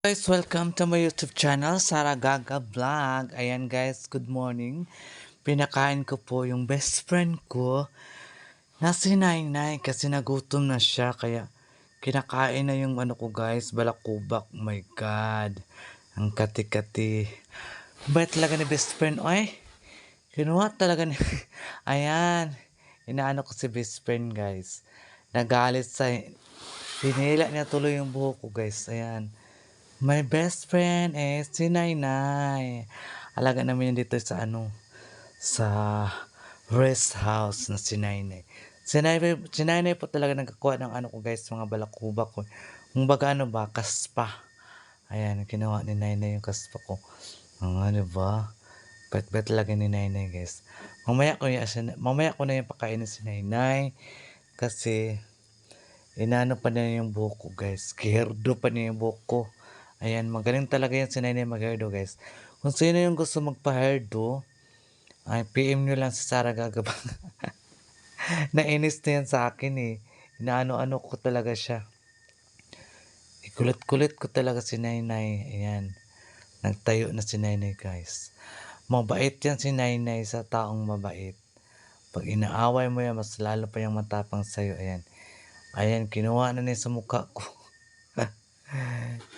Guys, welcome to my YouTube channel, Sara Gaga Vlog. Ayan guys, good morning. Pinakain ko po yung best friend ko na si Nainay kasi nagutom na siya kaya kinakain na yung ano ko guys, balakubak. Oh my God, ang kati-kati. Bait talaga ni best friend, oy. Kinuha talaga ni... Ayan, inaano ko si best friend guys. Nagalit sa... Pinila niya tuloy yung buhok ko guys, ayan. My best friend is si Nainay. Alaga namin yun dito sa sa rest house na si Nainay. Si Nainay po talaga nagkakuha ng ano ko guys, mga balakubak ko. Kung baga ano ba, kaspa. Ayan, ginawa ni Nainay yung kaspa ko. Ano ba? Bet-bet talaga ni Nainay guys. Mamaya ko na yung pakainin si Nainay. Kasi inano pa niya yung buhok ko guys. Kierdo pa niya yung buhok ko. Ayan, magaling talaga yan si Nainay mag-hairdo guys. Kung sino yung gusto magpa-hairdo, ay PM nyo lang si Sara Gagabang. Nainis na yan sa akin eh. Inaano-ano ko talaga siya. Ikulit-kulit ko talaga si Nainay. Ayan, nagtayo na si Nainay guys. Mabait yan si Nainay sa taong mabait. Pag inaaway mo yan, mas lalo pa yung matapang sa'yo. Ayan. Ayan, kinuha na niya sa mukha ko.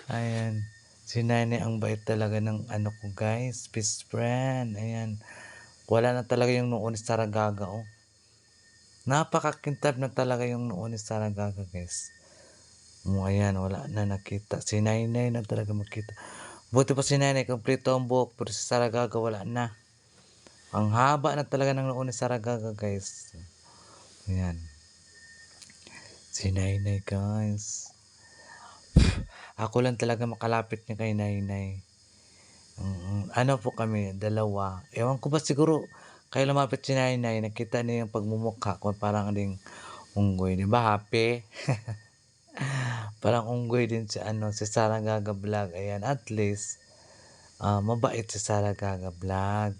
Ayan. Si Nainay ang bait talaga ng ano ko guys. Best friend. Ayan. Wala na talaga yung noon ni Saragaga oh. Napakakintab na talaga yung noon ni Saragaga guys. Ayan, wala na nakita. Si Nainay na talaga makita. Buti pa si Nainay, kompleto ang buhok. Pero si Saragaga wala na. Ang haba na talaga ng noon ni Saragaga guys. Ayan. Si Nainay guys. Ako lang talaga makalapit niya kay Nainay. Ano po kami, dalawa. Ewan ko ba siguro, kayo lumapit si Nainay, nakita niya yung pagmumukha ko, parang ding unggoy, di ba, happy? Parang unggoy din si si Sara Gaga Vlog. Ayan, at least, mabait si Sara Gaga Vlog.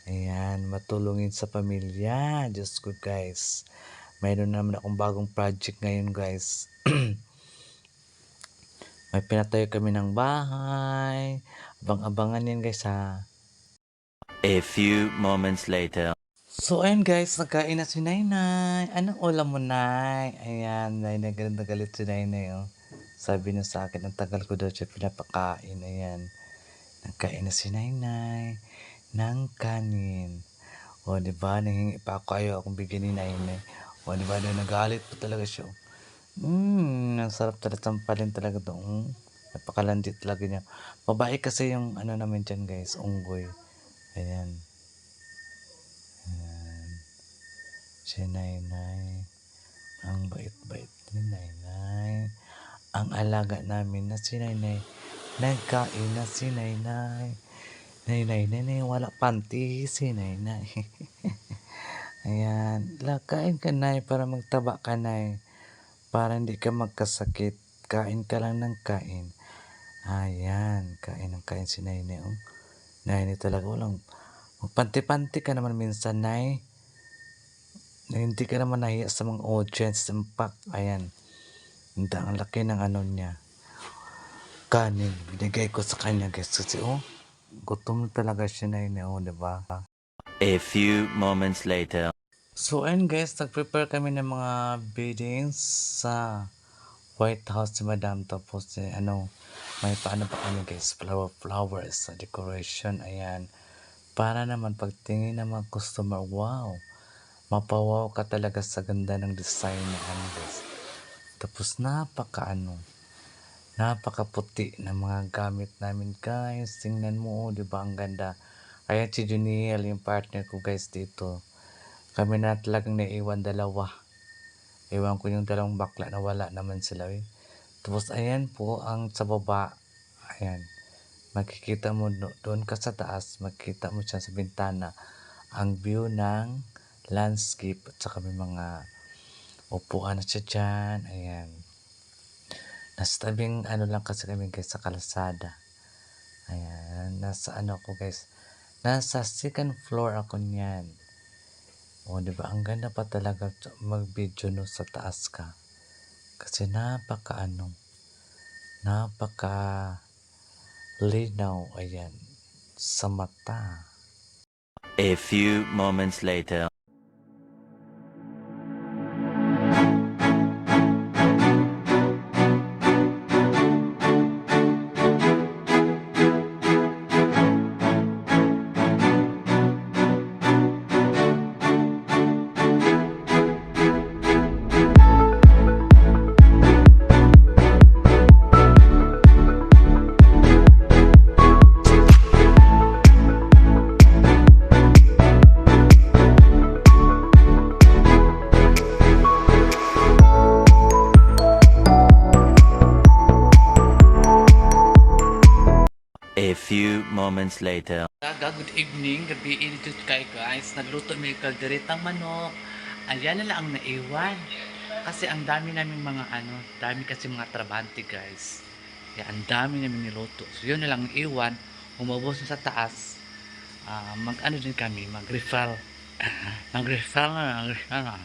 Ayan, matulungin sa pamilya. Diyos ko guys. Mayroon naman akong bagong project ngayon guys. May pinatayo kami ng bahay. Abang-abangan yan guys ha. A few moments later. So ayun guys, nagkain na si Nainay. Anong ulam mo, Nay? Ayan, Nainay, galit na galit si Nainay, oh. Sabi niya sa akin, ang tagal ko daw siya pinapakain. Ayan, nagkain na si Nainay ng kanin. O, di ba? Nanghingi pa ako, ayaw akong bigyan ni Nainay. O, di ba? Nagalit po talaga siya. Ang sarap talaga, sampalin talaga to. Napakalandi talaga niya. Babae kasi yung ano namin dyan guys, unggoy. Ayan. Ayan. Si Nainay. Ang bait-bait ni Nainay. Ang alaga namin na si Nainay. Nagkain na si Nainay. Nainay, Nainay, wala panty si Nainay. Ayan. Kain ka, Nay, para magtaba ka, Nay. Para hindi ka magkasakit. Kain ka lang ng kain. Ayan. Kain ng kain si Nainay. Oh. Nainay talaga walang... Magpanti-panti ka naman minsan, Nay. Na hindi ka naman nahiya sa mga audience. Ayan. Ang laki ng ano niya. Kanin. Binigay ko sa kanya guys. Kasi gutom talaga siya na yun. Diba? A few moments later. So ayun guys. Nag-prepare kami ng mga beddings sa White House si Madam. Tapos may paano pa kami guys. Flowers sa decoration. Ayan. Para naman pagtingin ng mga customer. Wow. Mapawaw ka talaga sa ganda ng design na guys. Tapos napakaputi ng mga gamit namin guys. Tingnan mo, di ba ang ganda. Ayan si Juniel, yung partner ko guys dito. Kami na talagang naiwan dalawa. Ewan ko yung dalawang bakla na wala naman sila. Tapos ayan po ang sa baba. Ayan. Makikita mo doon ka sa taas. Makikita mo siya sa bintana. Ang view ng landscape. At saka may mga upuan na siya dyan. Ayan. Nasa tabing lang kasi kami guys sa kalsada. Ayan. Nasa ko guys. Nasa second floor ako niyan. O, di ba? Ang ganda pa talaga mag-video no sa taas ka. Kasi napaka linaw, ayan, sa mata. A few moments later. A few moments later. Good evening, gabi dito kayo guys. Nagluto may kalderetang manok. Ayan na lang ang naiwan. Kasi ang dami namin mga dami kasi mga trabante guys. Kaya ang dami namin niluto. So yun na lang iwan. Umubos na sa taas. Mag-ano din kami, mag-refill. Mag-refill na.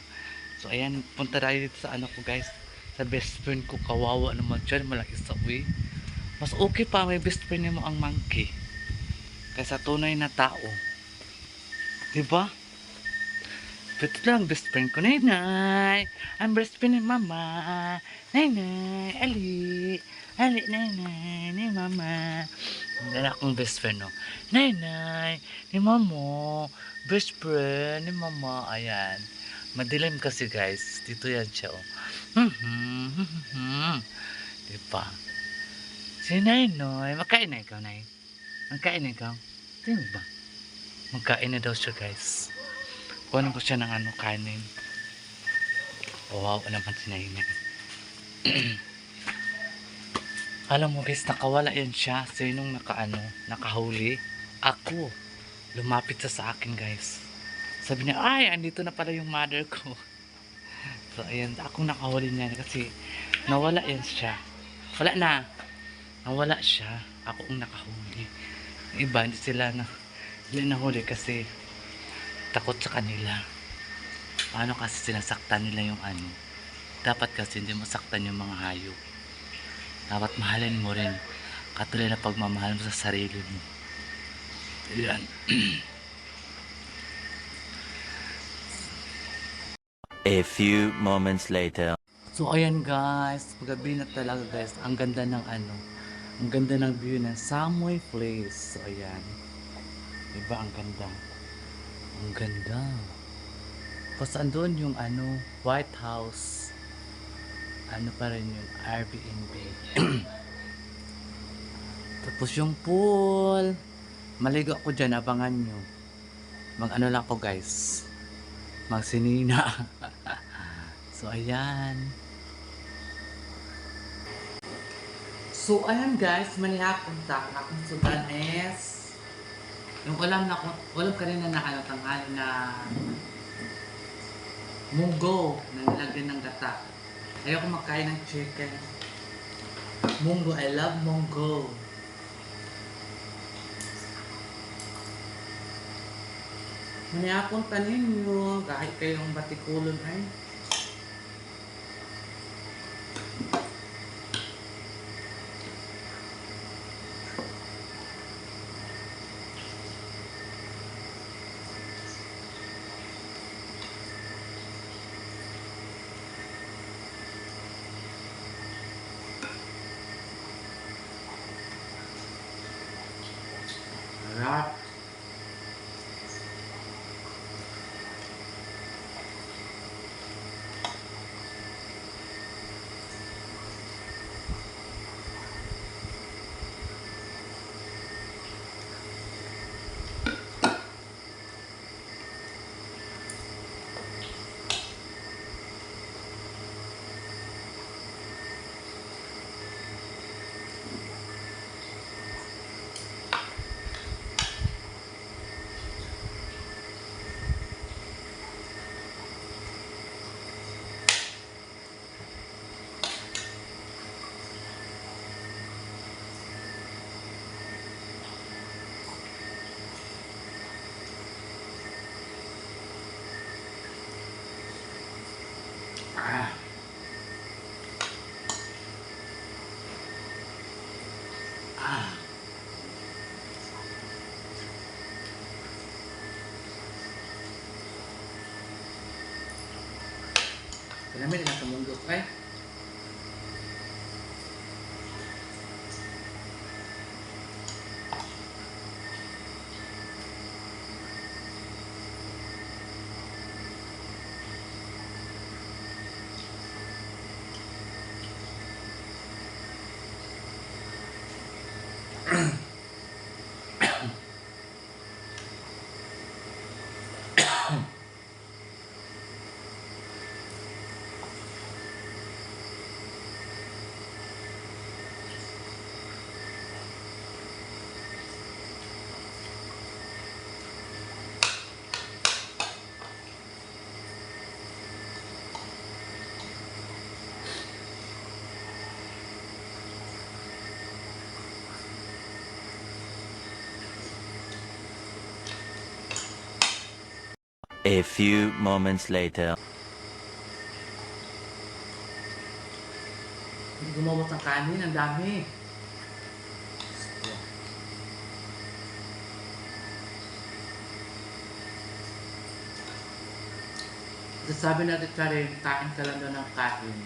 So ayan, punta tayo dito sa ko guys. Sa best friend ko, kawawa naman dyan, malaki sa uwi. Mas okay pa may best friend mo ang monkey kaysa tunay na tao. Diba? Ito lang best friend ko. Nay, ang best friend ni mama. Nay, ali. Ali, nay, ni mama. Hindi na akong best friend, no? Nay, ni mama. Best friend ni mama. Ayan. Madilim kasi, guys. Dito yan siya, oh. Diba? Si Nay, makain na ikaw, Nay. Magkain na ikaw. Tingin ba? Magkain na daw siya guys. Kunin ko siya ng kanin. Oh, wow naman si Nay. Alam mo guys, nakawala yan siya. Sinong nakahuli? Ako. Lumapit siya sa akin guys. Sabi niya, ay, andito na pala yung mother ko. So ayan, akong nakahuli niya kasi nawala yan siya. Wala na. Nawala siya. Ako ang nakahuli. Iba, hindi nahuli kasi takot sa kanila. Paano kasi sinasaktan nila yung dapat kasi hindi masaktan yung mga hayop. Dapat mahalin mo rin katulad na pagmamahal mo sa sarili mo. Yan. A few moments later. So ayan guys, gabi na talaga guys. Ang ganda ng ang ganda ng view ng Samoy Place. So ayan. Diba ang ganda? Ang ganda. Tapos andun yung White House. Ano pa rin yun? Airbnb. Tapos yung pool. Maligo ako dyan, abangan nyo. Lang ako guys. Magsinina. So ayan. So ayan guys, manihapon ta. Akong sudan is yung ulam kanina na tanghali na munggo na nilagyan ng gata. Ayoko makain ng chicken. Munggo, I love munggo. Manihapon pa ninyo, kahit kayong batikulon ay. Harap. Ah. Ah. Namin na sa mundo ay. A few moments later. Hindi gumamot ng kanin, ang dami. Sabi natin ka rin, kain ka lang daw ng kain.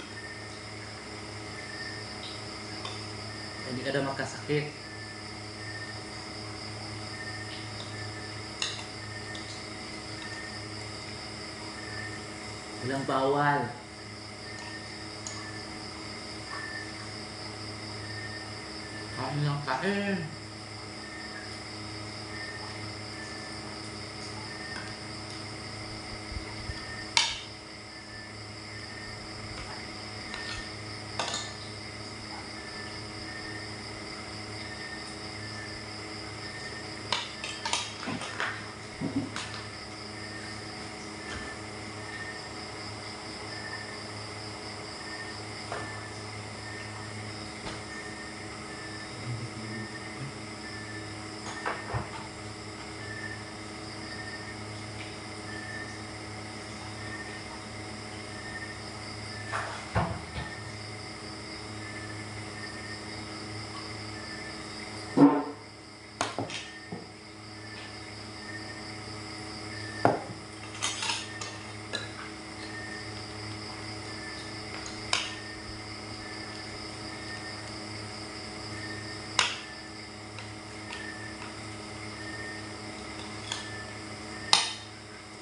Hindi ka daw magkasakit. Walang bawal. Kain lang kain.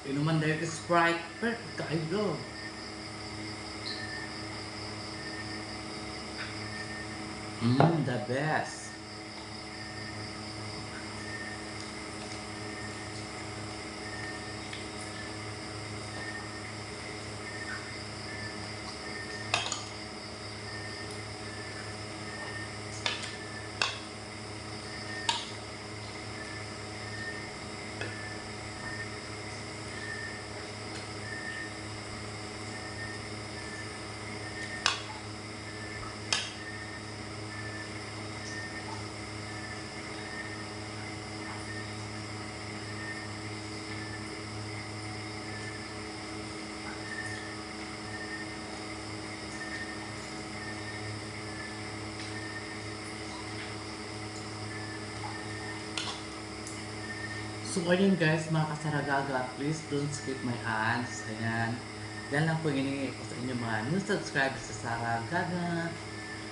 Inuman dahil Sprite. Perfect kayo. The best. So ayun guys, mga kasaragaga, please don't skip my ads. Ayan. Yan lang po hiningi ko sa inyo mga new subscribers sa Saragaga,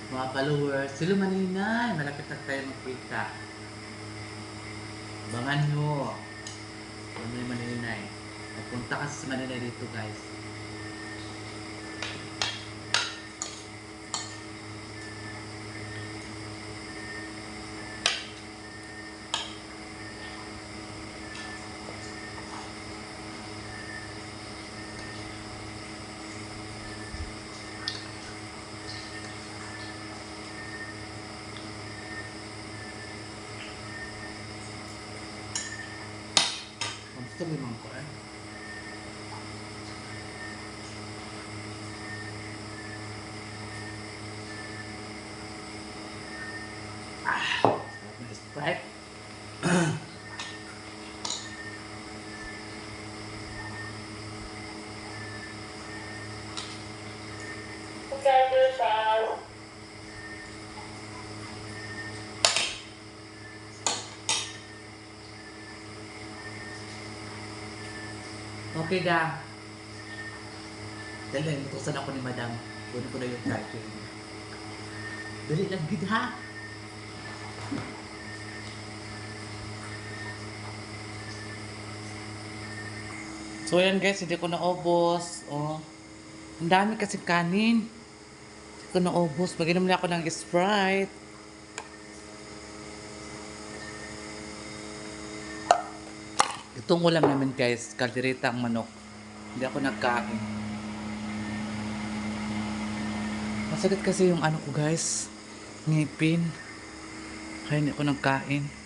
mga followers. Sila Maninay, malapit na tayo magkita. Abangan nyo. Ano yung Maninay. Magpunta kasi sa Maninay dito guys. Gusto limang ko eh. Sarap na Sprite. Okay da. Dahil tutusan ako ni Madam. Kunin ko na yung charger. Dali lang gid ha. So yan guys, hindi ko naubos. Oh. Ang dami kasi kanin. Hindi ko naubos. Mag-inom na ako ng Sprite. Itong ulam namin guys, kaldereta ang manok. Hindi ako nagkain. Masakit kasi yung ano ko guys, ngipin. Kaya hindi ako nagkain.